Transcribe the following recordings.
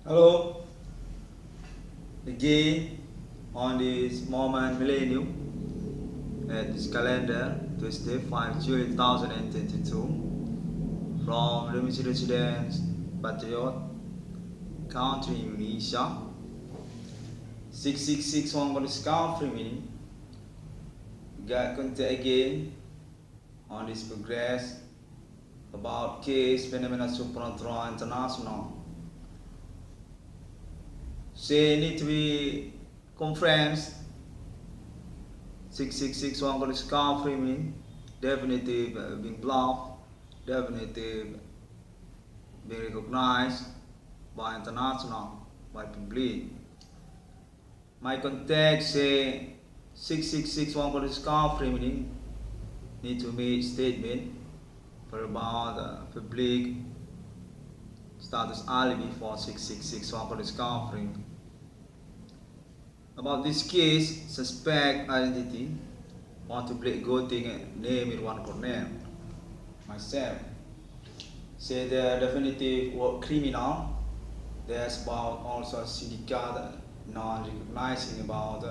Hello, again on this moment millennium at this calendar, Tuesday 5 June 2022, from Domicile Residence Patriot, Country Indonesia, 666 one for this country meaning. We got contact again on this progress about case phenomena supernatural international. Say need to be conference 666 one for scar framing, definitive being blocked, definitive being recognized by international, by public. My context say 666 one for scar framing need to make statement for about public status alibi for 666 one for discovery. About this case, suspect identity, want to play good thing, name in one corner. Myself. Say the definitive work criminal, there's about also syndicate non-recognizing about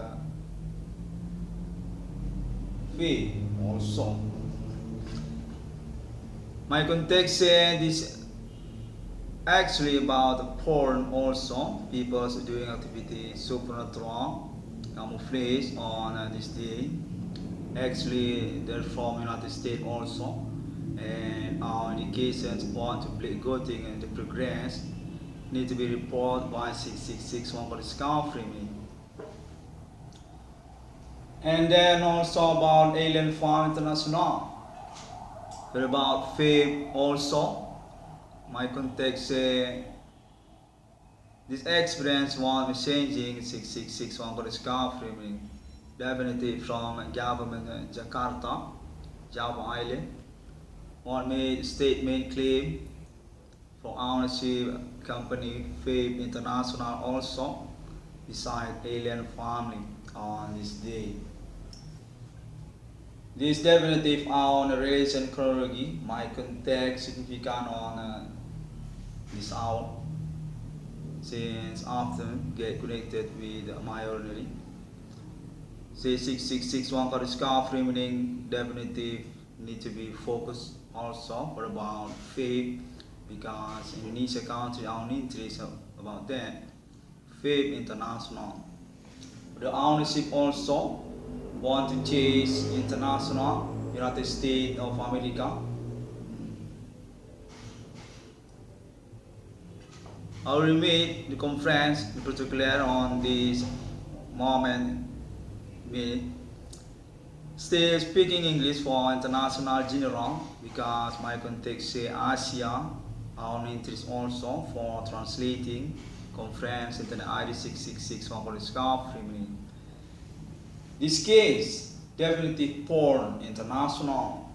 fee also. My context say this actually about porn also. People doing activity supernatural, camouflage on this day. Actually, they're from United States also, and our indications want to play good thing and the progress need to be reported by 666 one for discovery. And then also about Alien Farm International. But about Vape also. My context say this experience one changing 666 one for discovery definitely from government Jakarta, Java Island. One made statement claim for ownership company Vape International also beside alien family on this day. This definitive on relation chronology, my context significant on this hour since often get connected with my ordinary. Say 6661 for discovery meaning definitive need to be focused also for about faith because Indonesia country own interest about that. Faith international. The ownership also want to chase international United States of America. I will meet the conference in particular on this moment with still speaking English for international general because my context say Asia our interest also for translating conference into the ID 666 one for discovery. This case definitely porn international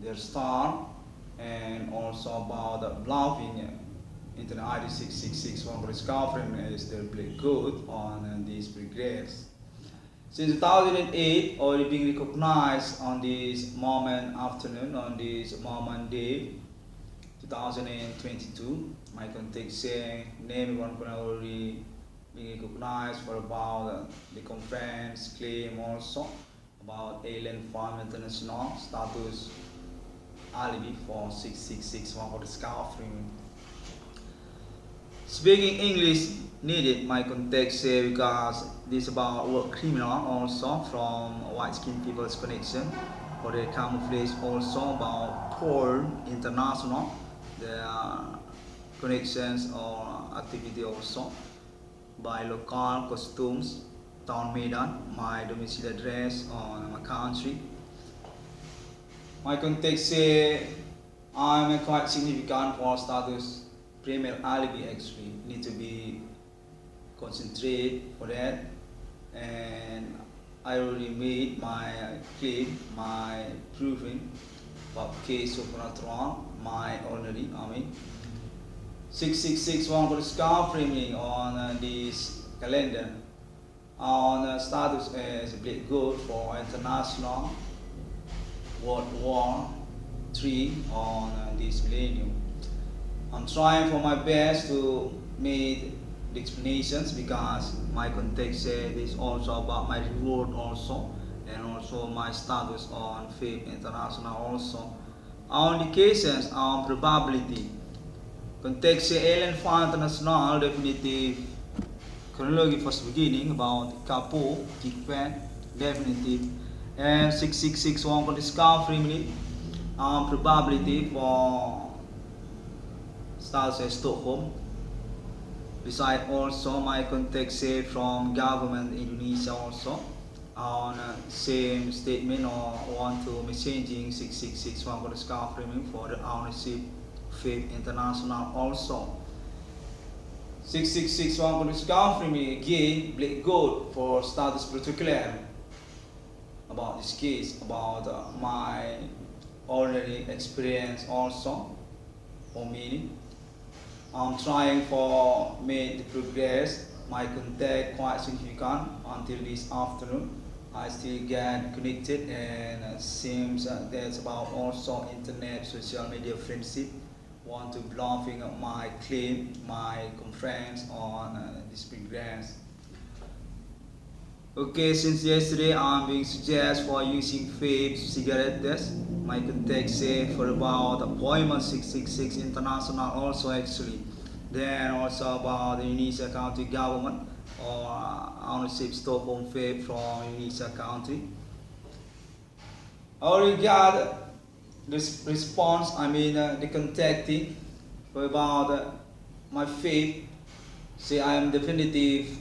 their star and also about the bluffing into the ID 666 one for discovery is their play good on this progress. Since 2008, already being recognized on this moment afternoon, on this moment day, 2022, my context saying name one can already being recognized for about the conference claim also about alien farm international status alibi for 6661 for discovery. Speaking English needed my context here because this about work criminal also from white skin people's connection for their camouflage also about poor international their connections or activity also by local costumes town Medan my domicile address on my country. My context here I'm quite significant for status premier alibi actually need to be concentrate for that and I already made my claim, my proving about case of supernatural, my already, 6661 for discovery on this calendar on status as a good for international World War III on this millennium. I'm trying for my best to make the explanations because my context is also about my reward also, and also my status on Vape International also. On the cases on probability, context alien fund international definitive chronology first beginning about Capo, Kickpan, definitive, and 6661 for discovery minute probability for status Stockholm. Beside also my context from government Indonesia also on same statement or want to messaging 6661 for discovery for the ownership Vape International also. 6661 for discovery again Black Gold for status particular about this case about my already experience also for me. I'm trying for make the progress. My contact quite significant until this afternoon. I still get connected and seems there's about also internet social media friendship. Want to bluffing my claim, my conference on this progress. Okay, since yesterday I'm being suggested for using vape cigarette test. My contact say for about Appoinment 666 International also actually. Then also about the Indonesia County government or ownership Stockholm Vape from Indonesia County. I regard this response, the contacting for about my vape. Say I am definitive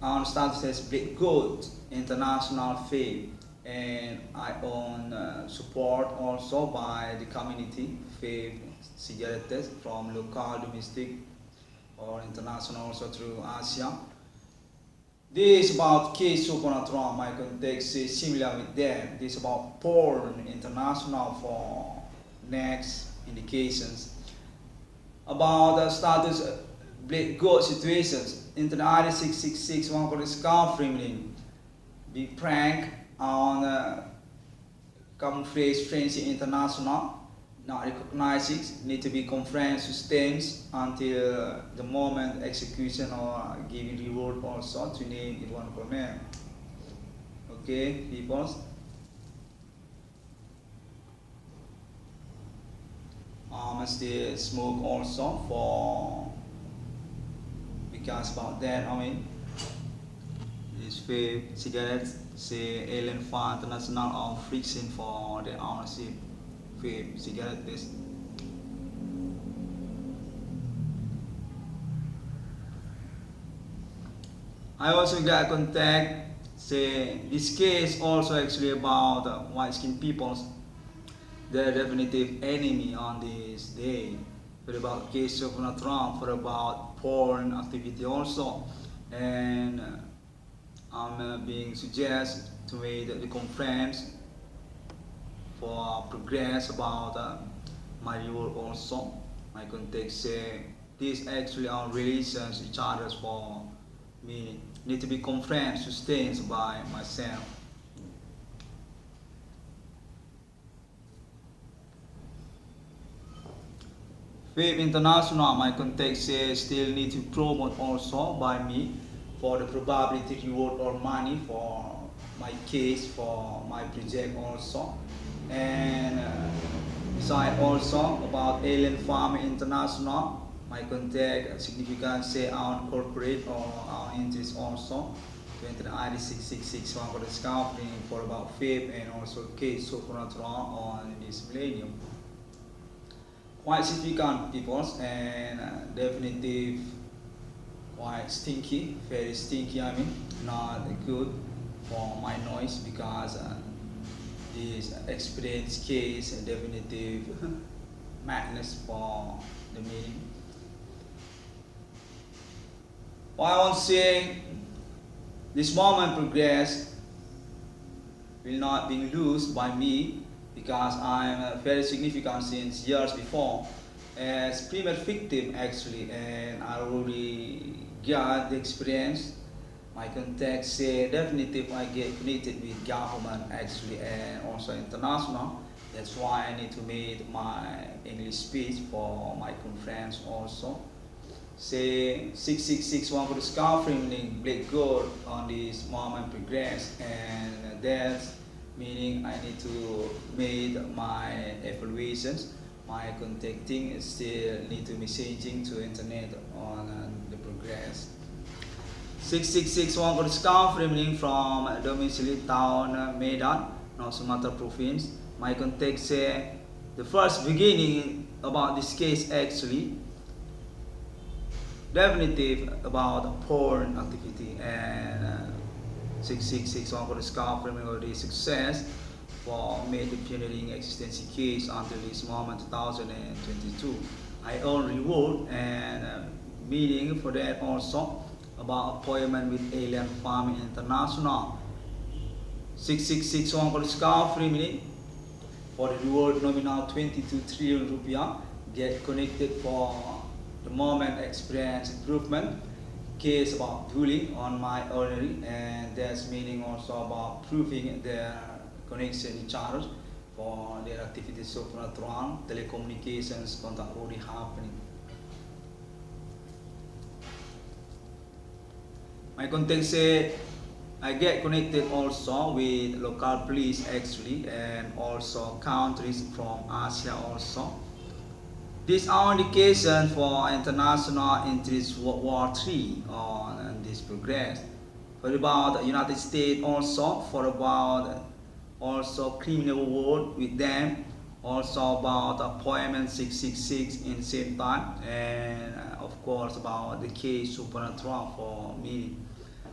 on status as Black Gold International Vape, and I own support also by the community Vape cigarette test from local, domestic or international also through Asia. This is about case supernatural, my context is similar with them. This is about porn international for next indications. About the status Black Gold situations, into the ID 666 one for discovery be prank on camouflage French international, not recognizing, need to be conference sustained until the moment execution or giving reward also to name it one comment. Okay, people. Must smoke also for because about that this vape cigarettes say alien fund international on friction for the ownership vape cigarette test. I also got contact say this case also actually about white skinned peoples, the definitive enemy on this day. For about case of Trump, for about porn activity also, and I'm being suggested to make the conference for progress about my reward also. My context say this actually our relations each other for me need to be conference sustained by myself. Vape International, my context says still need to promote also by me for the probability reward or money for my case for my project also, and beside also about Alien Farm International, my contact significant say our corporate or our interest also to enter the ID 6661 for discovery for about Vape and also case supernatural on this millennium. Quite significant peoples and definitive quite stinky, very stinky not good for my noise because this experience case and definitive madness for the meeting. What I want to say, this moment progress will not be lost by me because I'm very significant since years before as premier victim actually, and I already got the experience. My contacts say definitely I get connected with government actually and also international. That's why I need to make my English speech for my conference also. say 6661 for the scarfing black gold on this moment progress, and that's meaning I need to make my evaluations, my contacting still need to messaging to internet on the progress. 6661 for the scarfing from domicile town Medan, North Sumatra province. My contact say the first beginning about this case actually definitive about porn activity, and 6661 for the scalp already success for made the pioneering existence case until this moment 2022. I earn reward and meeting for that also about appointment with Alien Farming International. 6661 for the scalp for the reward nominal 22 trillion rupiah, get connected for the moment experience improvement, case about bullying on my ordinary, and that's meaning also about proving their connection each other for their activities supernatural, telecommunications contact already happening. My contact say I get connected also with local police actually, and also countries from Asia also. This are indication for international interest World War III on this progress. For about the United States also, for about also criminal war with them, also about appointment 666 in same time, and of course about the case supernatural for me.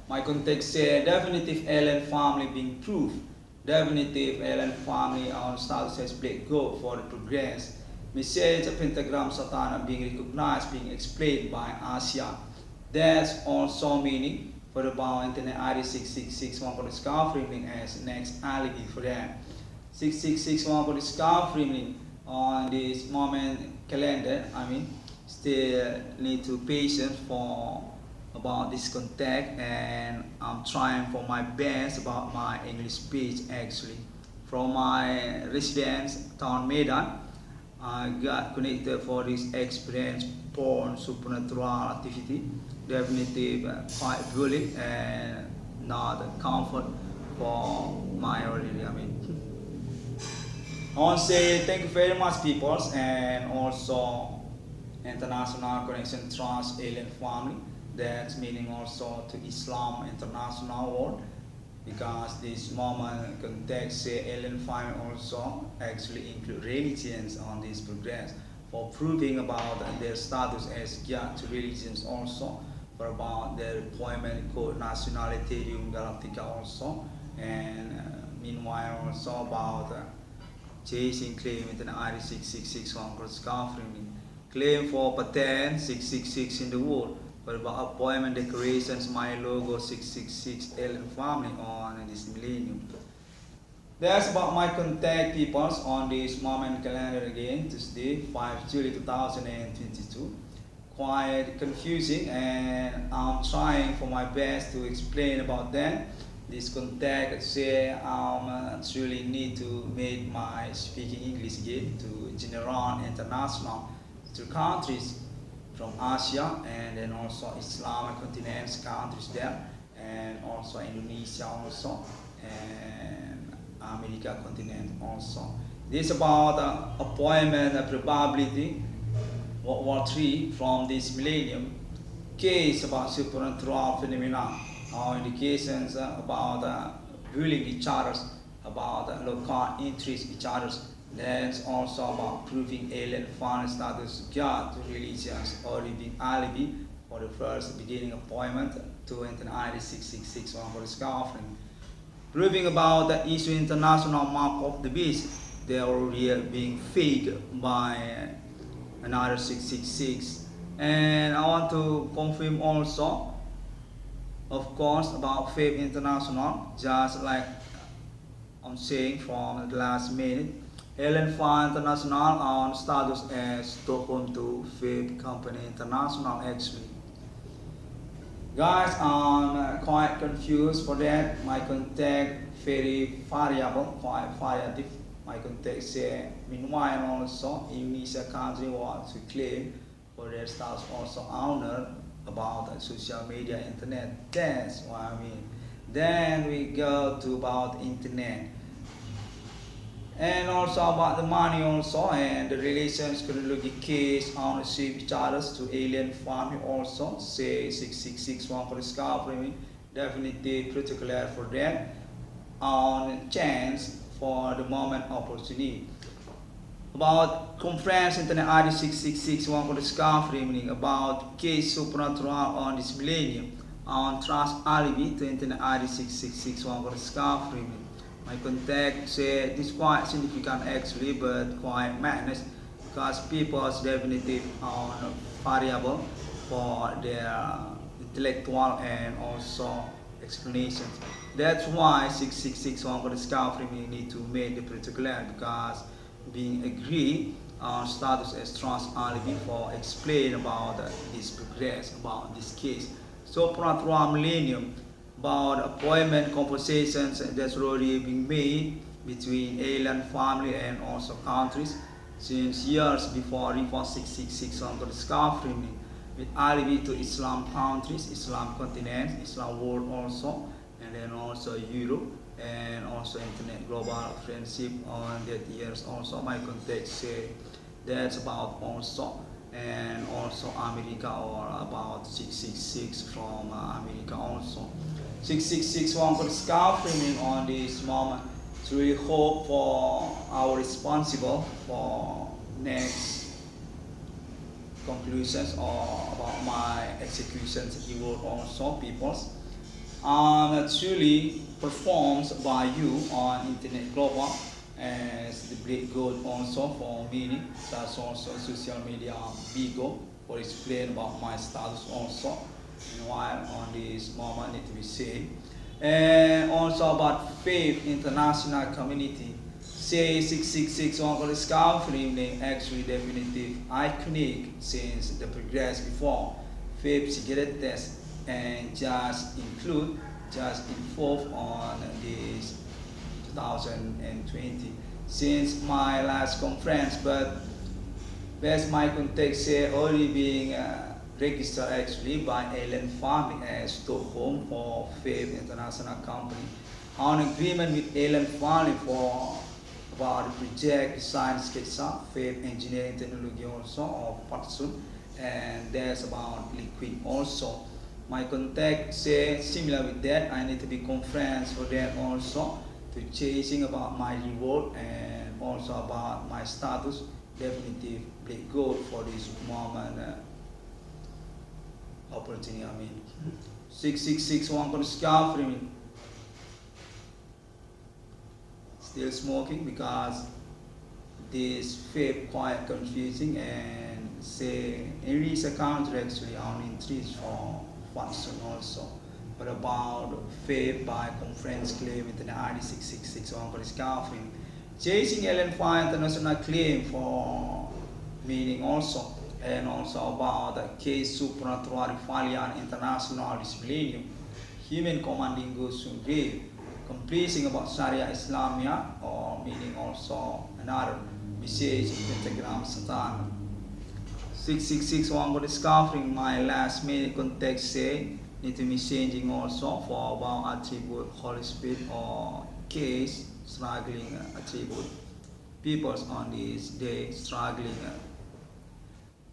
My context say definitive alien family being proved. Definitive alien family on status as black gold for the progress. Message of pentagram Satan being recognized, being explained by Asia. That's also meaning for the bound internet ID 6661 for the scarfing as next alibi for that. 6661 for the scarfing on this moment calendar, still need to patience for about this contact, and I'm trying for my best about my English speech actually. From my residence town Medan, I got connected for this experience porn supernatural activity, definitive quite bullying and not comfort for my already. I want to say thank you very much people, and also International Connection Trust Alien Family. That's meaning also to Islam International World, because this moment context say alien family also actually include religions on this progress for proving about their status as God to religions also, for about their appointment code Nationalitarium Galactica also, and meanwhile also about chasing claim with an ID 6661 cross covering claim for patent 666 in the world. For about appointment decorations, my logo 666 alien family on this millennium. That's about my contact people on this moment calendar again, Tuesday 5 July 2022. Quite confusing, and I'm trying for my best to explain about them. This contact say truly need to make my speaking English again to general international to countries from Asia, and then also Islamic continents countries there, and also Indonesia also, and America continent also. This about appointment probability World War III from this millennium, case about supernatural phenomena, or indications about bullying each other, about local interest each other. That's also about proving alien found status God to religions or being alibi for the first beginning appointment to enter ID 6661 for the scarfing. Proving about the issue international mark of the beast, they are already being faked by another 666. And I want to confirm also, of course, about Vape International, just like I'm saying from the last minute. Alien Fund International on status as Stockholm to Vape Company International actually. Guys, I'm quite confused for that. My contact very variable, quite variative. My contact say meanwhile also Indonesia country wants to claim for their status also honor about social media, internet. That's what I mean. Then we go to about internet. And also about the money also and the relations chronology case ownership charges to alien farming also say 6661 for discovery definitely particular for them on chance for the moment opportunity. About conference internet ID 6661 for discovery meaning about case supernatural on this millennium on trust alibi to internet ID 6661 for discovery meaning. My contact say this quite significant actually but quite madness because people's definitive on variable for their intellectual and also explanations. That's why 6661 for discovery we need to make the particular because being agreed on status as trust alibi for explain about this progress about this case. So Pratwa Millennium about appointment conversations that's already been made between alien family and also countries since years before Report 666 on the discovery with alibi to Islam countries, Islam continent, Islam world also, and then also Europe and also internet global friendship on that years also. My context say that's about also and also America or about 666 from America also. 6661 for discovering on this moment. So we hope for our responsible for next conclusions or about my executions he will also peoples truly performs by you on internet global as the great goal also for meaning that's also social media bigo for explain about my status also and while on this moment need to be said and also about Vape international community say 666 on discovery actually definitive iconic since the progress before Vape cigarette test and just involved on this 2020 since my last conference but as my contact say already being registered actually by Alien Farming as Stockholm for Vape International Company on agreement with Alien Farming for about the project design sketch up Vape engineering technology also of Patsun and there's about liquid also. My contact say similar with that I need to be conference for that also to chasing about my reward and also about my status definitive great goal for this moment opportunity I mean 6661 for discovery still smoking because this vape quite confusing and say in this account actually only increase for function also but about vape by conference claim with the ID 6661 for discovery chasing LN5 international claim for meaning also and also about the case supernatural Rifalian international discipline human commanding goes to grave completing about Sharia Islamia or meaning also another message pentagram Satan 6661 for discovering my last minute context say need to be changing also for about attribute Holy Spirit or case struggling attribute peoples on this day struggling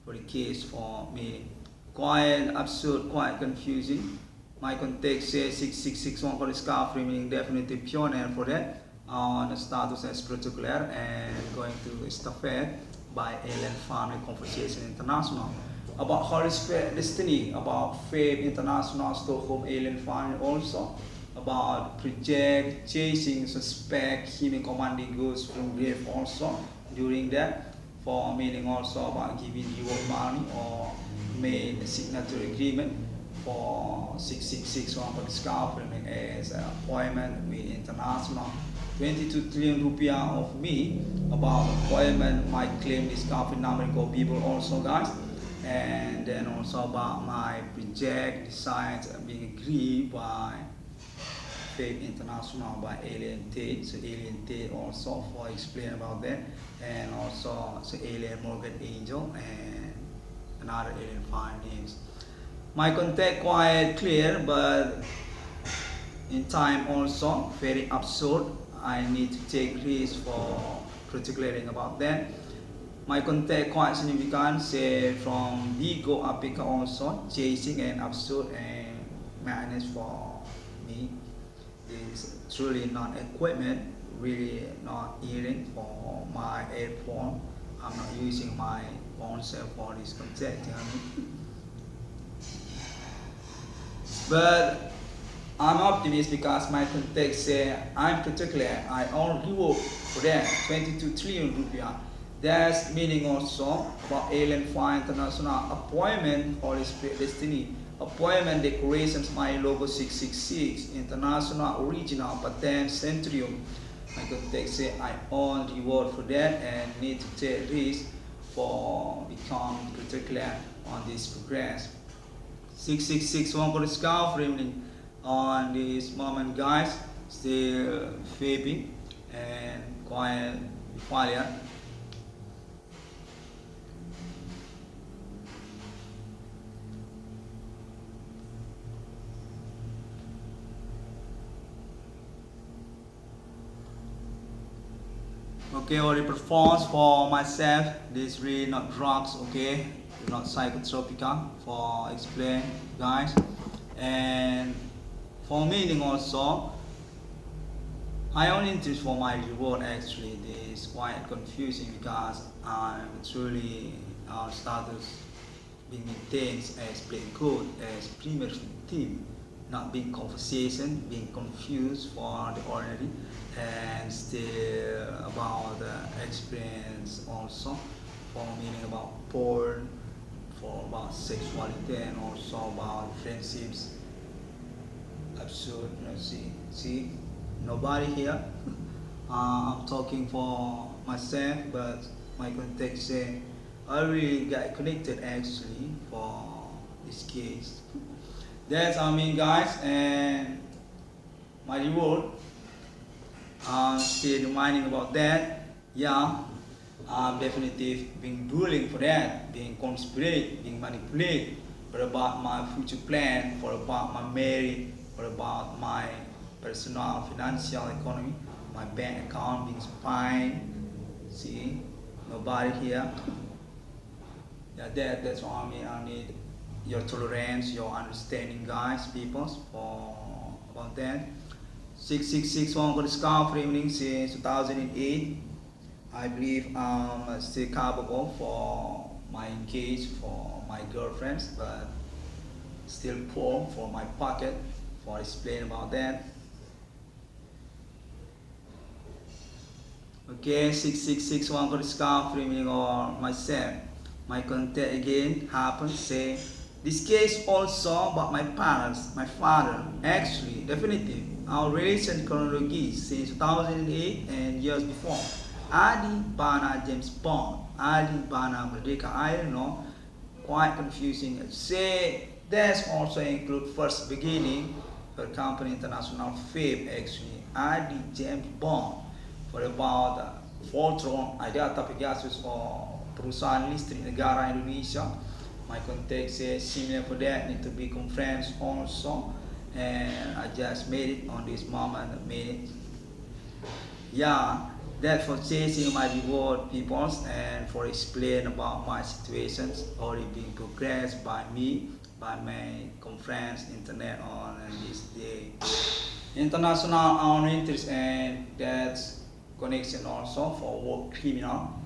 for the case for me quite absurd quite confusing my context says 6661 for discovery meaning definitely pioneer for that on the status as particular and going to estafette by Alien Family Conversation International about Holy Spirit Destiny about Vape International Stockholm Alien Family also about project chasing suspect human commanding goods from grave also during that for meaning also about giving you money or made a signature agreement for 6661 for discovering as an appointment with international 22 trillion rupiah of me about appointment my claim discovery number go people also guys and then also about my project designs being agreed by Vape International by Alien Tate, so Alien Tate also for explain about that and also so Alien Morgan Angel and another alien findings. My contact quite clear, but in time also very absurd. I need to take risks for particularly about that. My contact quite significant, say from Vigo Africa also, chasing and absurd and madness for me. Is truly not equipment, really not earring for my earphone. I'm not using my own cell for this contact. But I'm optimistic because my contact say I'm particular. I only work for that 22 trillion rupiah. That's meaning also about alien fine international appointment Holy Spirit destiny. Appointment decorations my logo 666 international original patent centurion. My contact say I own reward for that and need to take risk for become particular on this progress. 666 one for discovering on this moment guys still vaping and quiet failure. Okay, already performs for myself. This really not drugs, okay? Not psychotropica for explain guys. And for meaning also, I only interest for my reward actually. This is quite confusing because I'm truly our status being maintained as playing code as premier team, not being conversation, being confused for the ordinary, and still about the experience also for meaning about porn, for about sexuality, and also about friendships. Absurd, see, nobody here. I'm talking for myself, but my contact say I really got connected actually for this case. That's I mean guys, and my reward. Still reminding about that. Yeah, I'm definitely being bullying for that, being conspirated, being manipulated, but about my future plan, for about my marriage, for about my personal financial economy, my bank account being spied. See, nobody here. Yeah, that's what I mean. I need your tolerance, your understanding, guys, people, for about that. 6661 got discovered evening since 2008. I believe I'm still capable for my engage for my girlfriends, but still poor for my pocket. For explain about that. Okay, 6661 got discovered evening or myself. My contact again happens say this case also about my parents, my father, actually, definitely, our relation chronology since 2008 and years before. Adi Bana James Bond, Adi Bana Merdeka, I don't know, quite confusing. Say, that's also include first beginning, her company international Vape actually, Adi James Bond, for about Voltron, ada tapi gasus or perusahaan listrik negara Indonesia. My contact says similar for that, need to be conference also, and I just made it on this moment, made it. Yeah, that for chasing my reward peoples and for explain about my situations already being progressed by me, by my conference internet on this day. International on interest and that's connection also for work criminal.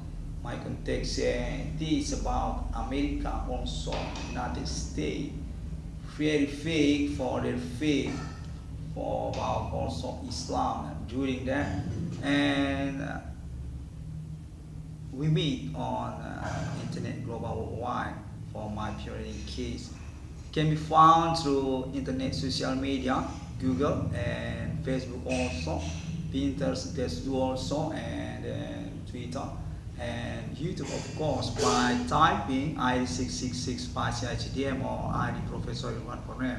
My contact say this about America also United States. Very fake for their faith for about also Islam during that and we meet on internet global worldwide for my periodic case can be found through internet social media Google and Facebook also Pinterest also and Twitter and YouTube of course by typing ID 666 Icdm or ID Professor Iwan Cornell.